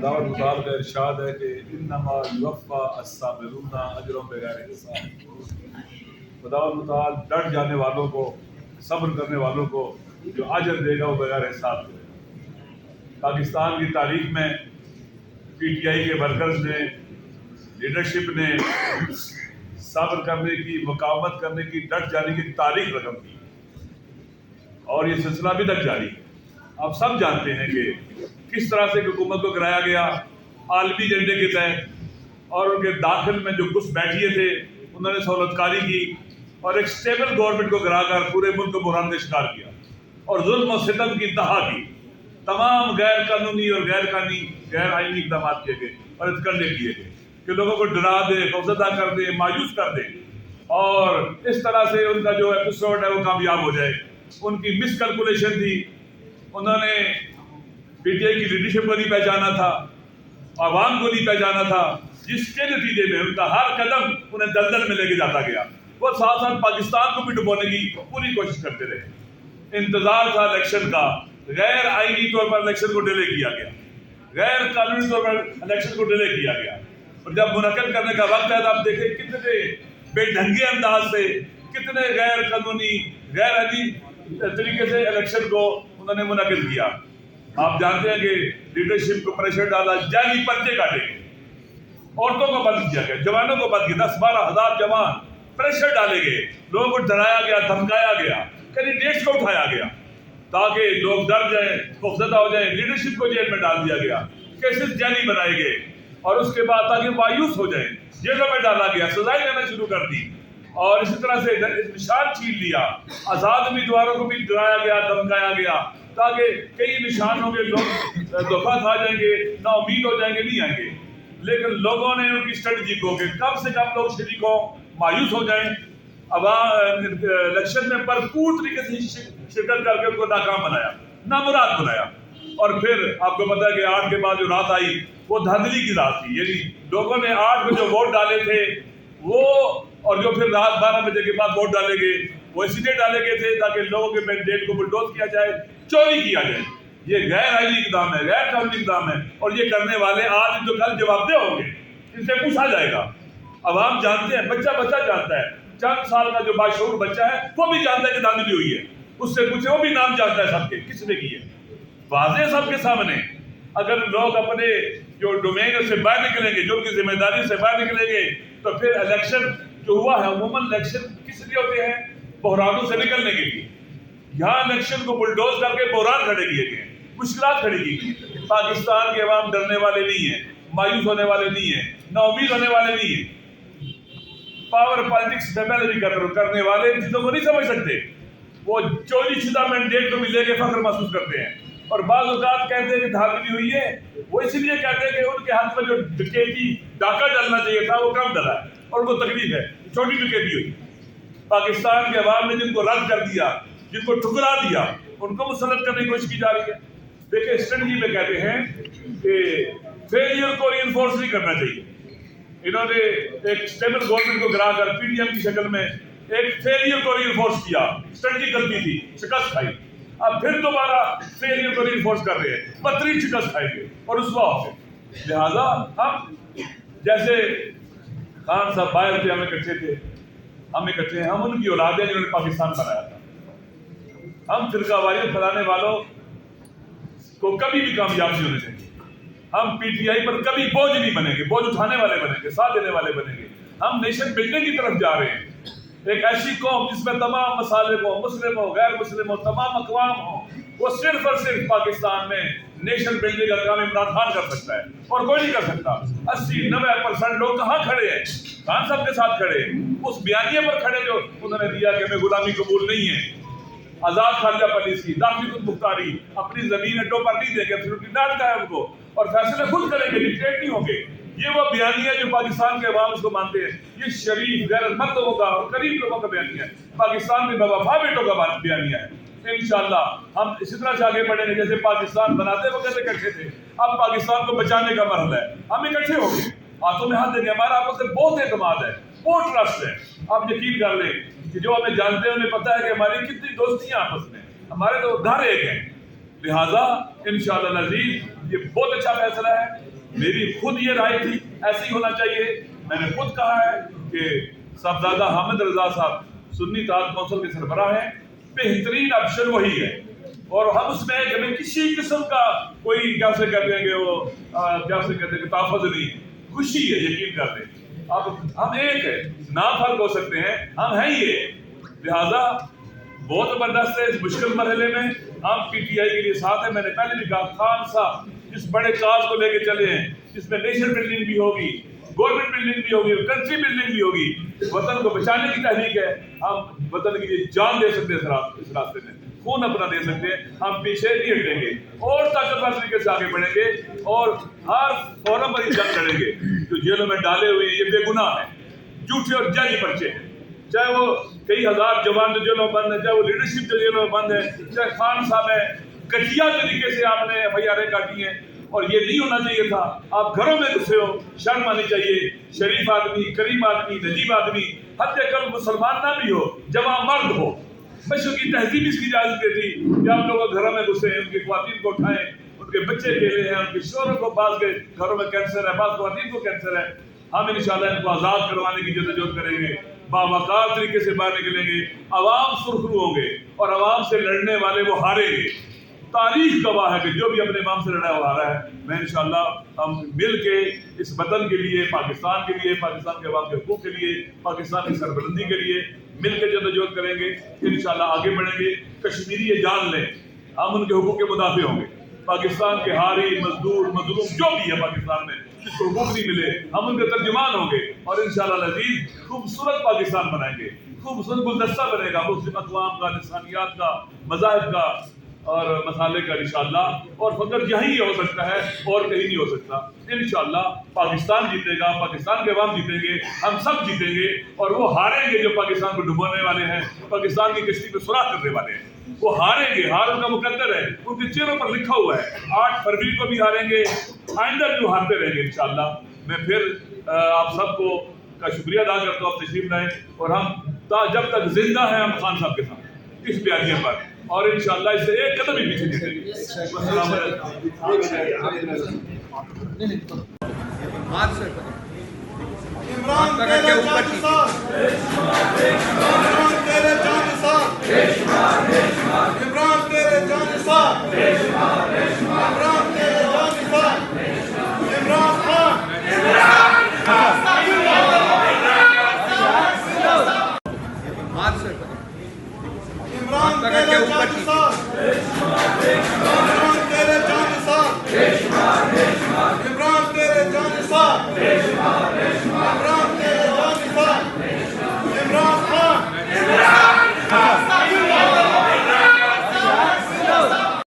خداوند متعال کا ارشاد ہے کہ انما یوفی الصابرون اجرهم بغیر حساب. خداوند متعال ڈٹ جانے والوں کو، صبر کرنے والوں کو جو اجر دے گا وہ بغیر حساب دے گا. پاکستان کی تاریخ میں پی ٹی آئی کے ورکرز نے، لیڈرشپ نے صبر کرنے کی، مقاومت کرنے کی، ڈٹ جانے کی تاریخ رقم کی، اور یہ سلسلہ ابھی تک جاری ہے. آپ سب جانتے ہیں کہ کس طرح سے حکومت کو گرایا گیا عالمی ایجنڈے کے تحت، اور ان کے داخل میں جو گھس بیٹھیے تھے انہوں نے سہولت کاری کی اور ایک سٹیبل گورنمنٹ کو گرا کر پورے ملک کو بحران کا شکار کیا اور ظلم و ستم کی انتہا کی. تمام غیر قانونی اور غیر آئینی اقدامات کیے گئے اور اتکنڈے کیے گئے کہ لوگوں کو ڈرا دے، خوفزدہ کر دے، مایوس کر دے، اور اس طرح سے ان کا جو ایپیسوڈ ہے وہ کامیاب ہو جائے. ان کی مس کیلکولیشن تھی. انہوں نے پی ٹی آئی کی لیڈرشپ کو نہیں پہچانا تھا، عوام کو نہیں پہچانا تھا، جس کے نتیجے میں ان کا ہر قدم انہیں دلدل میں لے کے جاتا گیا. وہ ساتھ ساتھ پاکستان کو بھی ڈبونے کی پوری کوشش کرتے رہے. انتظار تھا الیکشن کا، غیر آئینی طور پر الیکشن کو ڈیلے کیا گیا، غیر قانونی طور پر الیکشن کو ڈیلے کیا گیا، اور جب منعقد کرنے کا وقت ہے تو آپ دیکھیں کتنے بے ڈھنگے انداز سے، کتنے غیر قانونی، غیر آئینی طریقے سے الیکشن کو انہوں نے منعقد کیا. آپ جانتے ہیں کہ لیڈرشپ کو پریشر ڈالا، جعلی پرچے کاٹے گئے، عورتوں کو بند کیا گیا، جوانوں کو بند کیا، 10-12 ہزار جوان پریشر ڈالے گئے، لوگوں کو ڈرایا گیا، دھمکایا گیا، کینڈیڈیٹس کو اٹھایا گیا تاکہ لوگ ڈر جائیں، خوفزدہ ہو جائیں. لیڈرشپ کو جیل میں ڈال دیا گیا، کیسز جعلی بنائے گئے، اور اس کے بعد تاکہ مایوس ہو جائیں جیلوں میں ڈالا گیا، سزائیں دینا شروع کر دی، اور اسی طرح سے نشان چھین لیا. آزاد امیدواروں کو بھی ڈرایا گیا، دھمکایا گیا تاکہ کئی نشان ہوں گے، لوگ دھوکہ کھا جائیں گے، نا امید ہو جائیں گے، نہیں آئیں گے. لیکن لوگوں نے ان کی اسٹریٹجی کو کہ کم سے کم لوگ شریک ہوں، مایوس ہو جائیں، الیکشن میں بھرپور طریقے سے شرکت کر کے ان کو ناکام بنایا، نامراد بنایا. اور پھر آپ کو پتا ہے کہ 8 کے بعد جو رات آئی وہ دھاندلی کی رات تھی. یعنی لوگوں نے 8 میں جو ووٹ ڈالے تھے وہ، اور جو پھر رات 12 بجے کے بعد ووٹ ڈالے گئے وہ اس لیے ڈالے گئے تھے تاکہ لوگوں کے مینڈیٹ کو بلڈوز کیا جائے، چوری کیا جائے. یہ غیر آئینی اقدام ہے، غیر قانونی اقدام ہے، اور یہ کرنے والے آج تو کل جوابدہ ہوں گے، ان سے پوچھا جائے گا. عوام جانتے ہیں، بچہ جانتا ہے، چند سال کا جو باشعور بچہ ہے وہ بھی جانتا ہے کہ دھاندلی ہوئی ہے. اس سے پوچھے، وہ بھی نام جانتا ہے سب کے، کس نے کی ہے، واضح سب کے سامنے. اگر لوگ اپنے جو ڈومین سے باہر نکلیں گے، جو ان کی ذمہ داری سے باہر نکلیں گے، تو پھر الیکشن جو ہوا ہے، عموماً الیکشن کس لیے ہوتے ہیں؟ بحرانوں سے نکلنے کے لیے. یہاں الیکشن کو بلڈوز کر کے بحران کھڑے کیے گئے، مشکلات کھڑی کی گئی. پاکستان کے عوام ڈرنے والے نہیں ہیں، مایوس ہونے والے نہیں ہیں، نا امید ہونے والے نہیں ہیں. پاور پالیٹکس میں پہلے بھی کرنے والے ان چیزوں کو نہیں سمجھ سکتے. وہ چوری شدہ مینڈیٹ کو بھی لے کے فخر محسوس کرتے ہیں، اور بعض اوقات کہتے ہیں کہ دھاندلی ہوئی ہے، وہ اس لیے کہتے ہیں کہ ان کے ہاتھ میں جو ڈکیتی ڈاکہ ڈالنا چاہیے تھا وہ کم ڈلا ہے، اور ان کو تکلیف ہے، چھوٹی ڈکیتی ہوئی. پاکستان کے عوام نے جن کو رد کر دیا، جن کو ٹھکرا دیا، ان کو مسلط کرنے کی کوشش کی جا رہی ہے. دیکھیں اسٹریٹجی میں کہتے ہیں کہ فیلئر کو ری انفورس نہیں کرنا چاہیے. انہوں نے ایک اسٹیبل گورنمنٹ کو گرا کر پی ڈی ایم کی شکل میں ایک فیلئر کو ری انفورس کیا. اسٹریٹجی غلطی تھی، شکست کھائی. اب پھر دوبارہ فیلئر کو ری انفورس کر رہے ہیں، بدترین شکست کھائیں گے اور رسوا ہو گئے. لہٰذا ہم جیسے خان صاحب باہر تھے، ہم اکٹھے تھے، ہم اکٹھے ہیں، ہم ان کی اولاد ہیں جنہوں نے پاکستان بنایا تھا. ہم فرقہ واریت پھیلانے والوں کو کبھی بھی کامیاب نہیں ہونے دیں گے. ہم پی ٹی آئی پر کبھی بوجھ نہیں بنیں گے، بوجھ اٹھانے والے بنیں گے، ساتھ دینے والے بنیں گے. ہم نیشن بلڈنگ کی طرف جا رہے ہیں، ایک ایسی قوم جس میں تمام مسالک ہوں، مسلم ہوں، غیر مسلم ہوں، تمام اقوام ہوں. وہ صرف اور صرف پاکستان میں نیشن بلڈنگ کا کام عمران خان کر سکتا ہے اور کوئی نہیں کر سکتا. 80-90% لوگ کہاں کھڑے ہیں؟ خان صاحب کے ساتھ کھڑے ہیں، اس بیانیے پر کھڑے جو انہوں نے دیا کہ ہمیں غلامی قبول نہیں ہے، آزاد خارجہ پالیسی، داخلی خود مختاری، اپنی زمین اڈوں پر نہیں دیں گے، ایبسولوٹلی ڈالتا ہے ان کو، اور فیصلے خود کریں گے، ڈکٹیٹ نہیں ہوں گے. یہ وہ بیانیہ ہے جو پاکستان کے عوام اس کو مانتے ہیں. یہ شریف غیرت مند لوگوں کا اور قریب لوگوں کا بیانیہ ہے، پاکستان میں بوفا بیٹوں کا بیانیہ ہے. انشاءاللہ ہم اسی طرح سے آگے بڑھیں گے جیسے پاکستان بناتے وقت اکٹھے تھے. اب پاکستان کو بچانے کا مرحلہ ہے، ہم اکٹھے ہو گئے، ہاتھوں میں ہاتھ دیں گے. ہمارا آپس میں بہت اعتماد ہے، بہت ٹرسٹ ہے. آپ یقین کر لیں کہ جو ہمیں جانتے ہیں انہیں پتہ ہے کہ ہماری کتنی دوستیاں آپس میں، ہمارے تو گھر ایک ہیں. لہذا انشاءاللہ العزیز یہ بہت اچھا فیصلہ ہے. میری خود یہ رائے تھی ایسے ہی ہونا چاہیے. میں نے خود کہا ہے کہ صاحبزادہ حامد رضا صاحب سنی اتحاد کونسل کے سربراہ ہیں. بہترین آپشن وہی ہے اور ہم اس میں ہمیں کسی قسم کا کوئی کیا سے کہتے ہیں کہ وہ کیا سے کہتے ہیں کہ تحفظ نہیں. خوشی ہے, یقین کر لیں. اب ہم ایک ہے, نہ فرق ہو سکتے ہیں, ہم ہیں یہ. لہذا بہت زبردست ہے. اس مشکل مرحلے میں ہم پی ٹی آئی کے لیے ساتھ ہیں. میں نے پہلے بھی کہا خان صاحب اس بڑے کاز کو لے کے چلے ہیں جس میں نیشن بلڈنگ بھی ہوگی, گورنمنٹ بلڈنگ بھی ہوگی, کنٹری بلڈنگ بھی ہوگی. وطن کو بچانے کی تحریک ہے. ہم وطن کے لیے جان دے سکتے ہیں اس راستے میں, خون اپنا دے سکتے ہیں. ہم پیچھے نہیں ہٹیں گے اور طاقتور طریقے سے آگے بڑھیں گے اور ہر فورم پر جنگ لڑیں گے. جو جیلوں میں ڈالے ہوئے یہ بے گناہ ہیں, جھوٹے اور جعلی پرچے ہیں. چاہے وہ کئی ہزار جوان جو جیلوں میں بند ہیں, چاہے وہ لیڈرشپ جو جیلوں میں بند ہے, چاہے خان صاحب ہے. گٹیا طریقے سے آپ نے ایف آئی آریں کاٹی ہیں اور یہ نہیں ہونا چاہیے تھا. آپ گھروں میں گھسے ہو, شرم آنی چاہیے. شریف آدمی, کریم آدمی, نجیب آدمی, حتی کل مسلمان نہ بھی ہو, جوان مرد ہو. مشرق کی تہذیب اس کی اجازت دیتی کہ آپ لوگ گھروں میں گھسے, ان کی خواتین کو اٹھائیں, ان کے بچے کھیلے ہیں, ان کے شوہروں کو بعض کے گھروں میں کینسر ہے, بعض خواتین کو کینسر ہے. ہم انشاءاللہ ان کو آزاد کروانے کی جدوجہد کریں گے, باوقار طریقے سے باہر نکلیں گے. عوام سرخرو ہوں گے اور عوام سے لڑنے والے وہ ہاریں گے. تاریخ گواہ ہے کہ جو بھی اپنے امام سے لڑا ہے وہ ہارا ہے. میں انشاءاللہ ہم مل کے اس وطن کے لیے, پاکستان کے لیے, پاکستان کے عوام کے حقوق کے لیے, پاکستان کی سربلندی کے لیے مل کے جدوجہد کریں گے. انشاءاللہ آگے بڑھیں گے. کشمیری یہ جان لیں ہم ان کے حقوق کے مدافع ہوں گے. پاکستان کے حاری, مزدور, مظلوم جو بھی ہے پاکستان میں جس کو حقوق نہیں ملے, ہم ان کے ترجمان ہوں گے اور انشاءاللہ العزیز خوبصورت پاکستان بنائیں گے. خوبصورت گلدستہ بنے گا مسلم اقوام کا, لسانیات کا, مذاہب کا اور مسالے کا انشاءاللہ. اور فقط یہی ہو سکتا ہے اور کہیں نہیں ہو سکتا. انشاءاللہ پاکستان جیتے گا, پاکستان کے عوام جیتیں گے, ہم سب جیتیں گے اور وہ ہاریں گے جو پاکستان کو ڈبونے والے ہیں, پاکستان کی کشتی پہ سوراخ کرنے والے ہیں. وہ ہاریں گے. ہار ان کا مقدر ہے, ان کے چہروں پر لکھا ہوا ہے. 8 فروری کو بھی ہاریں گے, آئندہ بھی ہارتے رہیں گے انشاءاللہ. میں پھر آپ سب کو کا شکریہ ادا کرتا ہوں, آپ تشریف لائیں اور ہم جب تک زندہ ہیں ہم خان صاحب کے ساتھ اس بیانیے پر, اور انشاءاللہ اس سے ایک قدم ہی پیچھے نہیں رہیں گے. السلام عمران تیرے جان